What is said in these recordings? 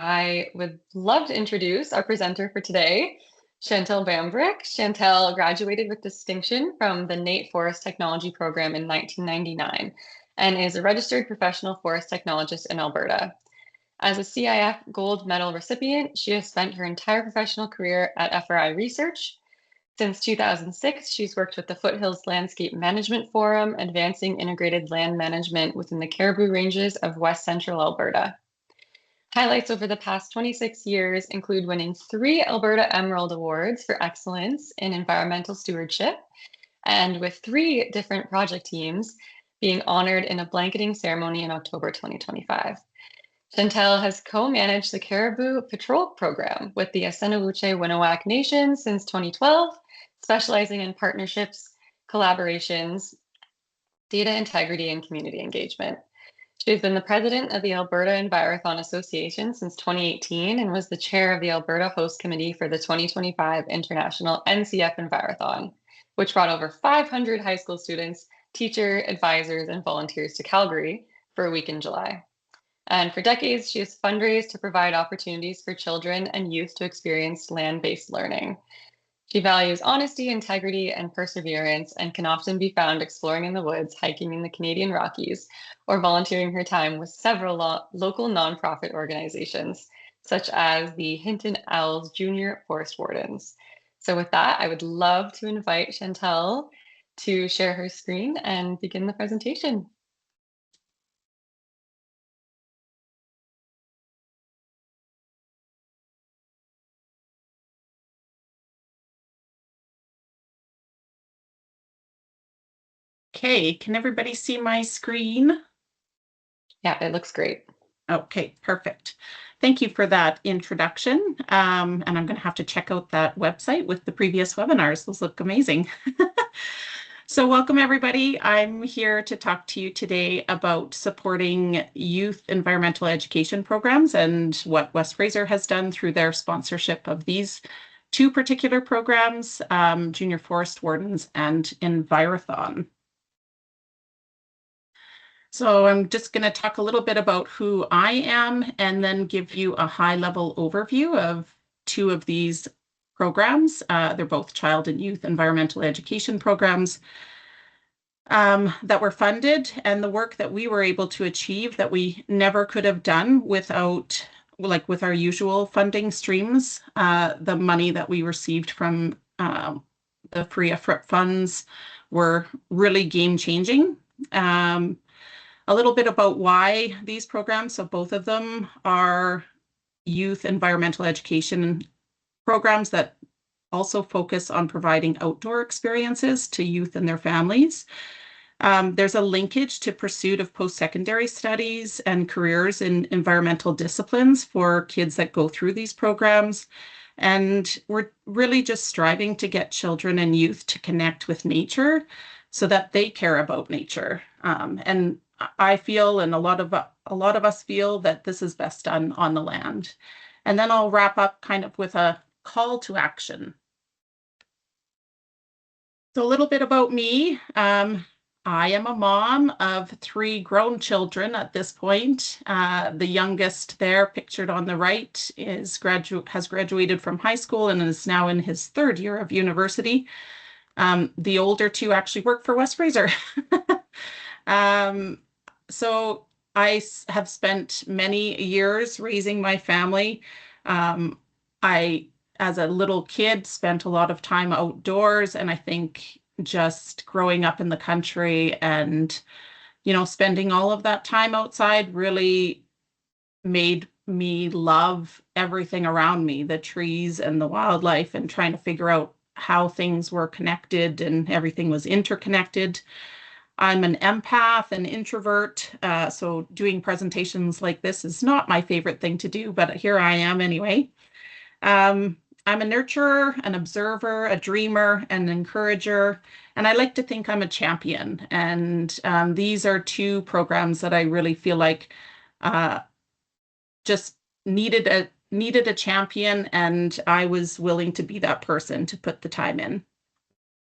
I would love to introduce our presenter for today, Chantel Bambrick. Chantel graduated with distinction from the Nate Forest Technology Program in 1999 and is a registered professional forest technologist in Alberta. As a CIF Gold Medal recipient, she has spent her entire professional career at FRI Research. Since 2006, she's worked with the Foothills Landscape Management Forum, advancing integrated land management within the Caribou Ranges of West Central Alberta. Highlights over the past 26 years include winning 3 Alberta Emerald Awards for excellence in environmental stewardship, and with 3 different project teams being honored in a blanketing ceremony in October 2025. Chantel has co-managed the Caribou Patrol Program with the Assiniboine-Winnewac Nation since 2012, specializing in partnerships, collaborations, data integrity, and community engagement. She's been the president of the Alberta Envirothon Association since 2018 and was the chair of the Alberta Host Committee for the 2025 International NCF Envirothon, which brought over 500 high school students, teachers, advisors, and volunteers to Calgary for a week in July. And for decades, she has fundraised to provide opportunities for children and youth to experience land-based learning. She values honesty, integrity, and perseverance, and can often be found exploring in the woods, hiking in the Canadian Rockies, or volunteering her time with several local nonprofit organizations, such as the Hinton Owls Junior Forest Wardens. So with that, I would love to invite Chantel to share her screen and begin the presentation. Okay, can everybody see my screen? Yeah, it looks great. Okay, perfect. Thank you for that introduction. And I'm going to have to check out that website with the previous webinars. Those look amazing. So welcome, everybody. I'm here to talk to you today about supporting youth environmental education programs and what West Fraser has done through their sponsorship of these 2 particular programs, Junior Forest Wardens and Envirothon. So I'm just going to talk a little bit about who I am and then give you a high-level overview of 2 of these programs. They're both child and youth environmental education programs that were funded, and the work that we were able to achieve that we never could have done without, like with our usual funding streams. The money that we received from the free effort funds were really game-changing. A little bit about why these programs, so both of them are youth environmental education programs that also focus on providing outdoor experiences to youth and their families. There's a linkage to pursuit of post-secondary studies and careers in environmental disciplines for kids that go through these programs. And we're really just striving to get children and youth to connect with nature so that they care about nature. And I feel, and a lot of us feel, that this is best done on the land. And then I'll wrap up kind of with a call to action. So a little bit about me. I am a mom of 3 grown children at this point. The youngest there, pictured on the right, has graduated from high school and is now in his 3rd year of university. The older 2 actually work for West Fraser. So I have spent many years raising my family. I, as a little kid, spent a lot of time outdoors, and I think just growing up in the country and, spending all of that time outside really made me love everything around me, the trees and the wildlife, and trying to figure out how things were connected and everything was interconnected. I'm an empath, an introvert, so doing presentations like this is not my favorite thing to do, but here I am anyway. I'm a nurturer, an observer, a dreamer, an encourager, and I like to think I'm a champion. And these are 2 programs that I really feel like just needed a champion, and I was willing to be that person to put the time in.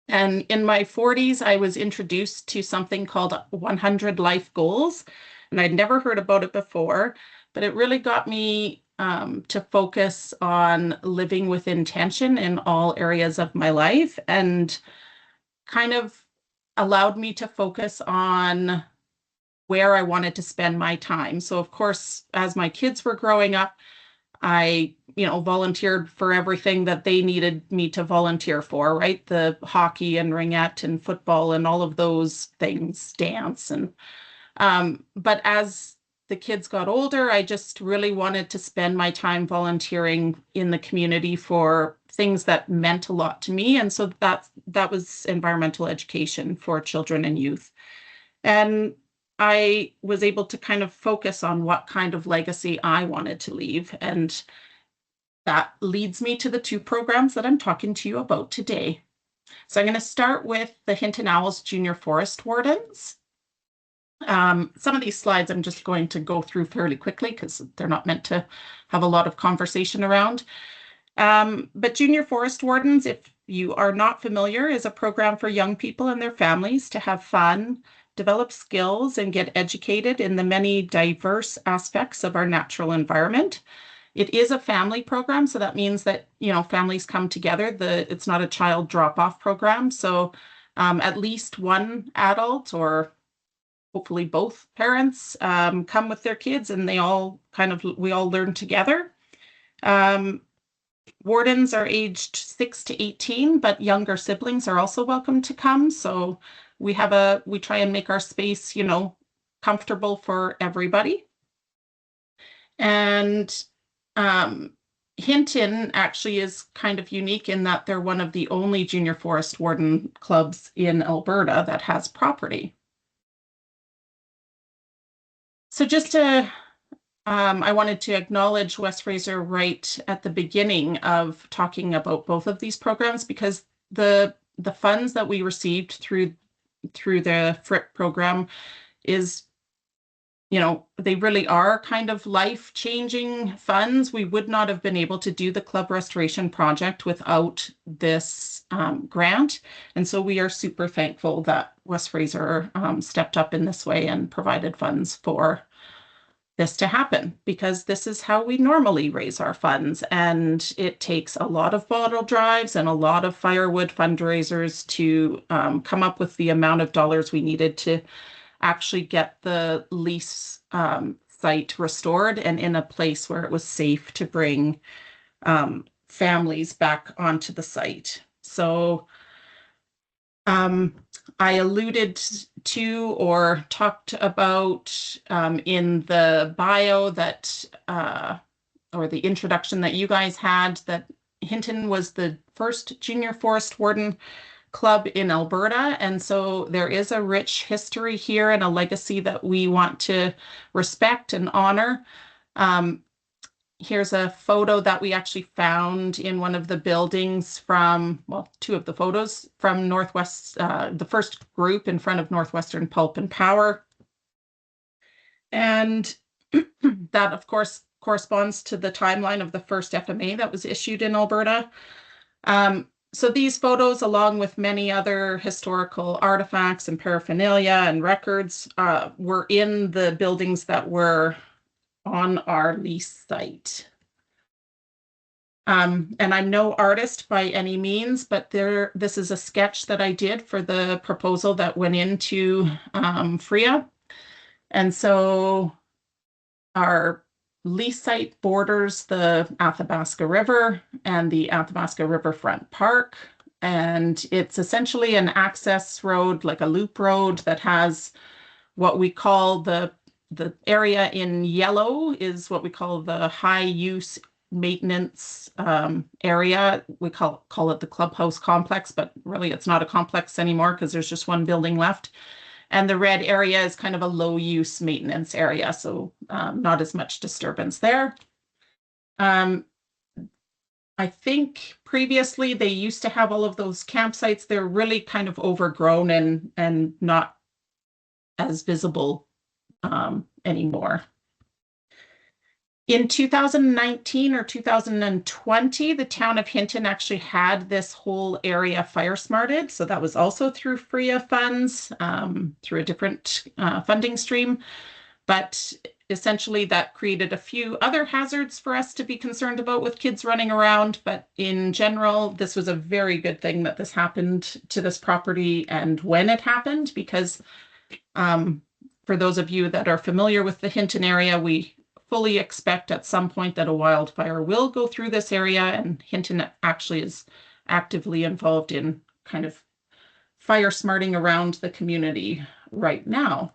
And in my 40s, I was introduced to something called 100 Life Goals, and I'd never heard about it before, but it really got me to focus on living with intention in all areas of my life, and kind of allowed me to focus on where I wanted to spend my time. So of course, as my kids were growing up, I, volunteered for everything that they needed me to volunteer for, right? The hockey and ringette and football and all of those things, dance. But as the kids got older, I just really wanted to spend my time volunteering in the community for things that meant a lot to me. And so that was environmental education for children and youth. And I was able to kind of focus on what kind of legacy I wanted to leave. And that leads me to the two programs that I'm talking to you about today. So I'm going to start with the Hinton Owls Junior Forest Wardens. Some of these slides I'm just going to go through fairly quickly because they're not meant to have a lot of conversation around. But Junior Forest Wardens, if you are not familiar, is a program for young people and their families to have fun, develop skills, and get educated in the many diverse aspects of our natural environment. It is a family program, so that means that, families come together. It's not a child drop-off program, so at least one adult or hopefully both parents come with their kids, and we all learn together. Wardens are aged 6 to 18, but younger siblings are also welcome to come. So we try and make our space, comfortable for everybody. And Hinton actually is kind of unique in that they're one of the only junior forest warden clubs in Alberta that has property. So I wanted to acknowledge West Fraser right at the beginning of talking about both of these programs, because the funds that we received through the FRIP program is, they really are kind of life-changing funds. We would not have been able to do the club restoration project without this grant. And so we are super thankful that West Fraser stepped up in this way and provided funds for this to happen, because this is how we normally raise our funds. And it takes a lot of bottle drives and a lot of firewood fundraisers to come up with the amount of dollars we needed to actually get the Lease site restored and in a place where it was safe to bring families back onto the site. So I alluded to or talked about in the bio that, or the introduction that you guys had, that Hinton was the first junior forest warden club in Alberta. And so there is a rich history here and a legacy that we want to respect and honor. Here's a photo that we actually found in one of the buildings from, well, two of the photos from Northwest, the first group in front of Northwestern Pulp and Power. And that, of course, corresponds to the timeline of the first FMA that was issued in Alberta. So these photos, along with many other historical artifacts and paraphernalia and records, were in the buildings that were on our Lease site. And I'm no artist by any means, but this is a sketch that I did for the proposal that went into FRIA. And so our Lease site borders the Athabasca River and the Athabasca Riverfront Park. And it's essentially an access road, like a loop road, that has what we call the area in yellow is what we call the high use maintenance area. We call it the clubhouse complex, but really it's not a complex anymore because there's just one building left. And the red area is kind of a low use maintenance area, so not as much disturbance there. I think previously they used to have all of those campsites. They're really kind of overgrown and not as visible anymore. In 2019 or 2020, the town of Hinton actually had this whole area fire smarted. So that was also through FRIA funds, through a different funding stream. But essentially that created a few other hazards for us to be concerned about with kids running around. But in general, this was a very good thing that this happened to this property and when it happened, because for those of you that are familiar with the Hinton area, we fully expect at some point that a wildfire will go through this area, and Hinton actually is actively involved in kind of fire smarting around the community right now.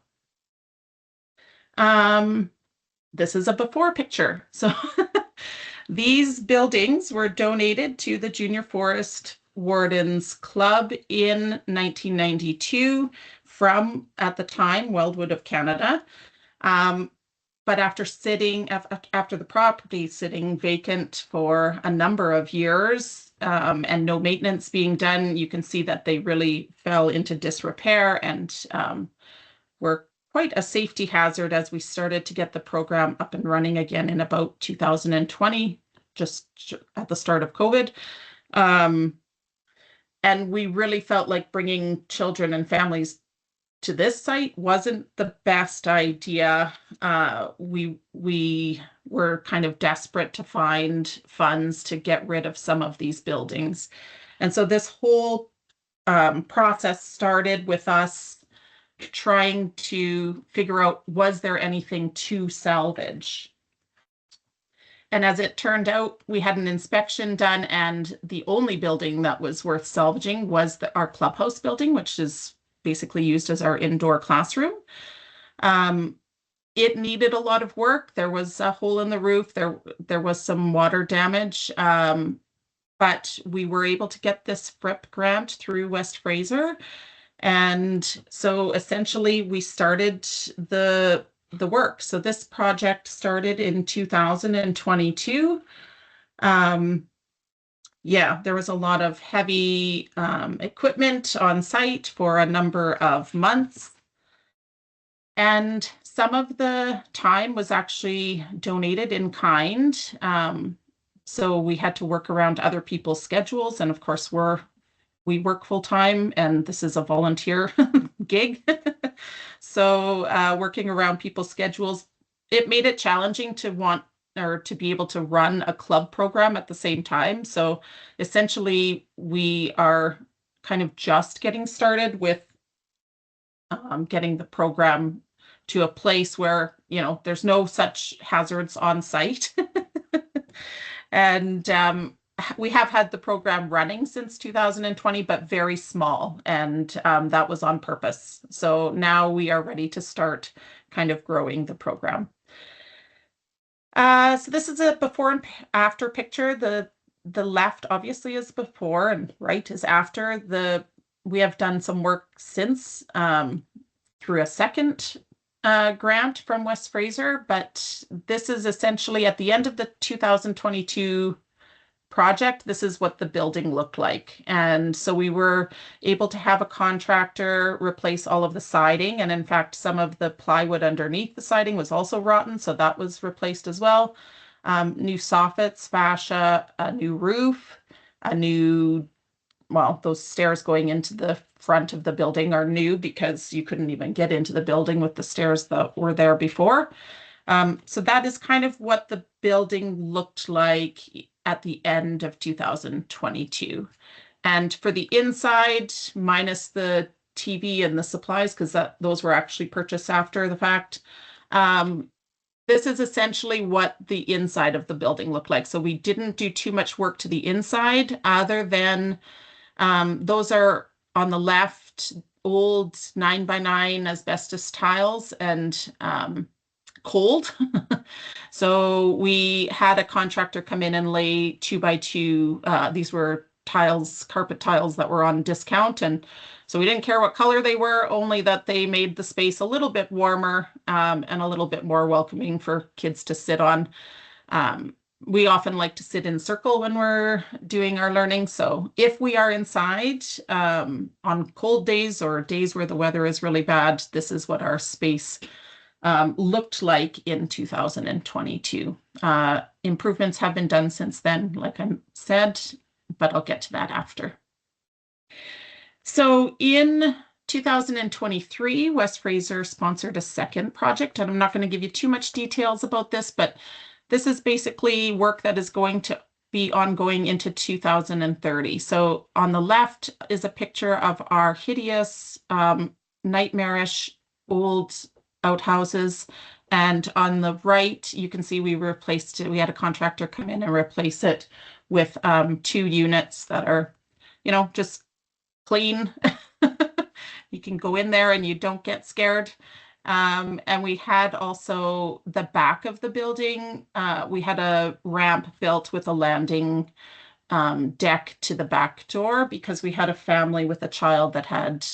This is a before picture. So these buildings were donated to the Junior Forest Wardens Club in 1992 from, at the time, Wildwood of Canada. But after the property sitting vacant for a number of years and no maintenance being done, you can see that they really fell into disrepair and were quite a safety hazard as we started to get the program up and running again in about 2020, just at the start of COVID. And we really felt like bringing children and families to this site wasn't the best idea. We were kind of desperate to find funds to get rid of some of these buildings. And so this whole process started with us trying to figure out, was there anything to salvage? And as it turned out, we had an inspection done, and the only building that was worth salvaging was our clubhouse building, which is basically used as our indoor classroom. It needed a lot of work. There was a hole in the roof. There was some water damage, but we were able to get this FRIP grant through West Fraser. And so essentially we started the work. So this project started in 2022. Yeah, there was a lot of heavy equipment on site for a number of months. And some of the time was actually donated in kind. So we had to work around other people's schedules. And of course, we work full time, and this is a volunteer gig. So working around people's schedules, it made it challenging to be able to run a club program at the same time. So essentially, we are kind of just getting started with getting the program to a place where, there's no such hazards on site. And we have had the program running since 2020, but very small, and that was on purpose. So now we are ready to start kind of growing the program. So this is a before and after picture. The left obviously is before and right is after. We have done some work since through a second grant from West Fraser, but this is essentially at the end of the 2022 project. This is what the building looked like. And so we were able to have a contractor replace all of the siding. And in fact, some of the plywood underneath the siding was also rotten. So that was replaced as well. New soffits, fascia, a new roof, those stairs going into the front of the building are new because you couldn't even get into the building with the stairs that were there before. So that is kind of what the building looked like at the end of 2022. And for the inside, minus the TV and the supplies, because those were actually purchased after the fact, this is essentially what the inside of the building looked like. So we didn't do too much work to the inside other than those are on the left, old 9x9 asbestos tiles and cold. So we had a contractor come in and lay 2x2. These were tiles, carpet tiles that were on discount. And so we didn't care what color they were, only that they made the space a little bit warmer and a little bit more welcoming for kids to sit on. We often like to sit in circle when we're doing our learning. So if we are inside on cold days or days where the weather is really bad, this is what our space looked like in 2022. Improvements have been done since then, like I said, but I'll get to that after. So in 2023, West Fraser sponsored a second project, and I'm not going to give you too much details about this, but this is basically work that is going to be ongoing into 2030. So on the left is a picture of our hideous, nightmarish old outhouses. And on the right, you can see we replaced it. We had a contractor come in and replace it with 2 units that are, just clean. You can go in there and you don't get scared. And we had also the back of the building. We had a ramp built with a landing deck to the back door because we had a family with a child that had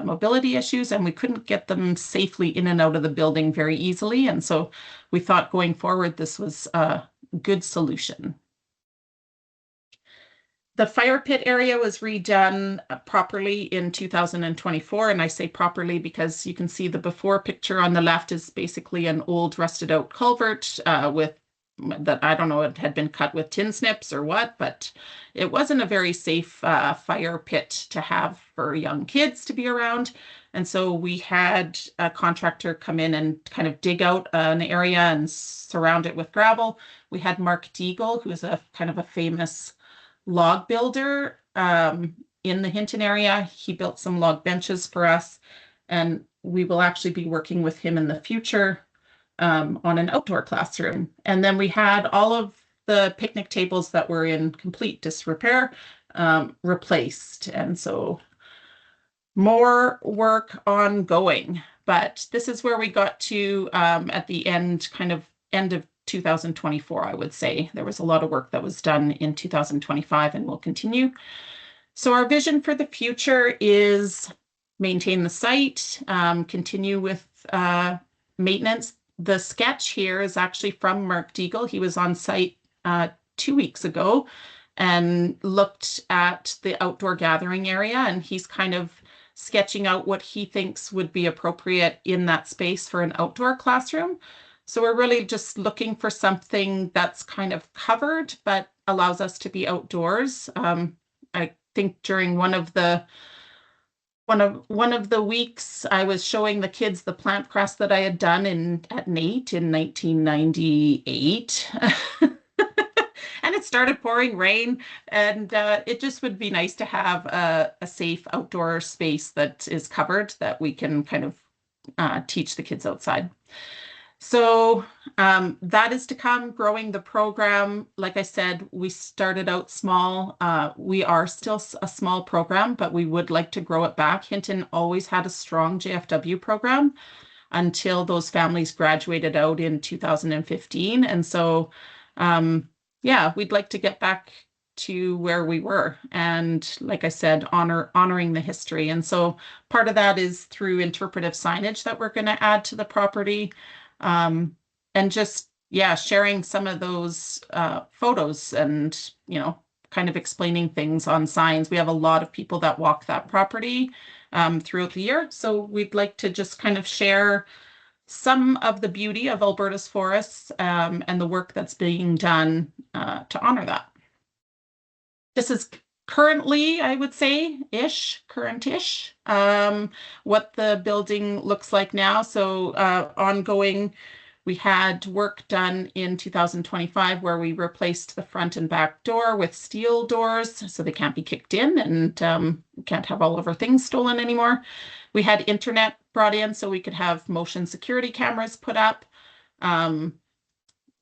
mobility issues and we couldn't get them safely in and out of the building very easily. And so we thought going forward, this was a good solution. The fire pit area was redone properly in 2024, and I say properly because you can see the before picture on the left is basically an old rusted out culvert with that, I don't know, it had been cut with tin snips or what, but it wasn't a very safe fire pit to have for young kids to be around. And so we had a contractor come in and kind of dig out an area and surround it with gravel. We had Mark Deagle, who is a kind of a famous log builder in the Hinton area. He built some log benches for us, and we will actually be working with him in the future on an outdoor classroom. And then we had all of the picnic tables that were in complete disrepair replaced. And so more work ongoing, but this is where we got to at the end, kind of end of 2024, I would say. There was a lot of work that was done in 2025 and will continue. So our vision for the future is maintain the site, continue with maintenance. The sketch here is actually from Mark Deagle. He was on site 2 weeks ago and looked at the outdoor gathering area, and he's kind of sketching out what he thinks would be appropriate in that space for an outdoor classroom. So we're really just looking for something that's kind of covered, but allows us to be outdoors. I think during one of the weeks, I was showing the kids the plant press that I had done at NATE in 1998. And it started pouring rain, and it just would be nice to have a safe outdoor space that is covered that we can kind of teach the kids outside. So that is to come, growing the program. Like I said, we started out small. We are still a small program, but we would like to grow it back. Hinton always had a strong JFW program until those families graduated out in 2015. And so, yeah, we'd like to get back to where we were. And like I said, honoring the history. And so part of that is through interpretive signage that we're going to add to the property. And just, yeah, sharing some of those photos and, kind of explaining things on signs. We have a lot of people that walk that property throughout the year. So we'd like to just kind of share some of the beauty of Alberta's forests and the work that's being done to honor that. This is currently, I would say, current-ish, what the building looks like now. So ongoing, we had work done in 2025 where we replaced the front and back door with steel doors so they can't be kicked in and can't have all of our things stolen anymore. We had internet brought in so we could have motion security cameras put up.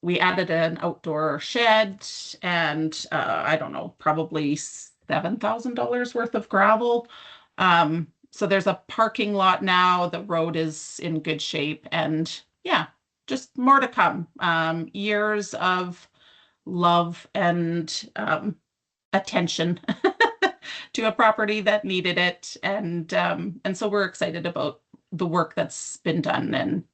We added an outdoor shed and I don't know, probably $7,000 worth of gravel. So there's a parking lot now. The road is in good shape, and yeah, just more to come. Years of love and attention to a property that needed it, and so we're excited about the work that's been done. And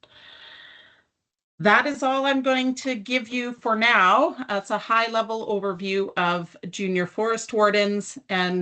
that is all I'm going to give you for now. It's a high-level overview of junior forest wardens, and